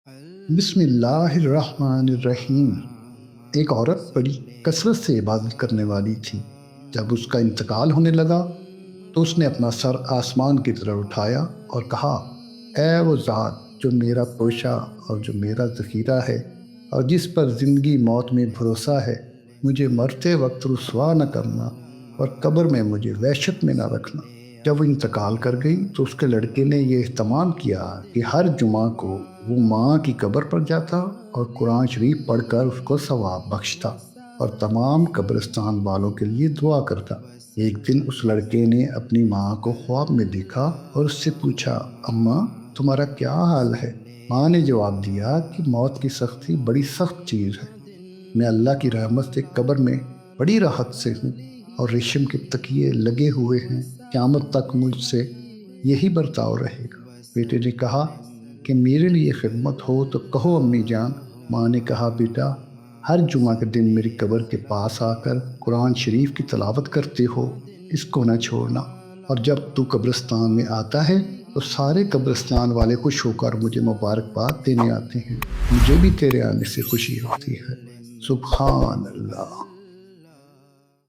बिस्मिल्लाहिर्रहमानिर्रहीम। एक औरत बड़ी कसरत से इबादत करने वाली थी। जब उसका इंतकाल होने लगा तो उसने अपना सर आसमान की तरफ उठाया और कहा, ऐ वो ज़ात जो मेरा तोशा और जो मेरा ज़ख़ीरा है और जिस पर ज़िंदगी मौत में भरोसा है, मुझे मरते वक्त रुसवा न करना और कब्र में मुझे वहशत में न रखना। जब वो इंतकाल कर गई तो उसके लड़के ने ये एहतमाम किया कि हर जुमा को वो माँ की कब्र पर जाता और कुरान शरीफ पढ़कर उसको सवाब बख्शता और तमाम कब्रिस्तान वालों के लिए दुआ करता। एक दिन उस लड़के ने अपनी माँ को ख्वाब में देखा और उससे पूछा, अम्मा तुम्हारा क्या हाल है? माँ ने जवाब दिया कि मौत की सख्ती बड़ी सख्त चीज़ है। मैं अल्लाह की रहमत से कब्र में बड़ी राहत से हूँ और रेशम के तकिए लगे हुए हैं। क़यामत तक मुझसे यही बर्ताव रहेगा। बेटे ने कहा कि मेरे लिए खिदमत हो तो कहो अम्मी जान। माँ ने कहा, बेटा हर जुमा के दिन मेरी कब्र के पास आकर कुरान शरीफ की तलावत करते हो, इसको न छोड़ना। और जब तू कब्रिस्तान में आता है तो सारे कब्रिस्तान वाले खुश होकर मुझे मुबारकबाद देने आते हैं। मुझे भी तेरे आने से खुशी होती है। सुभान अल्लाह।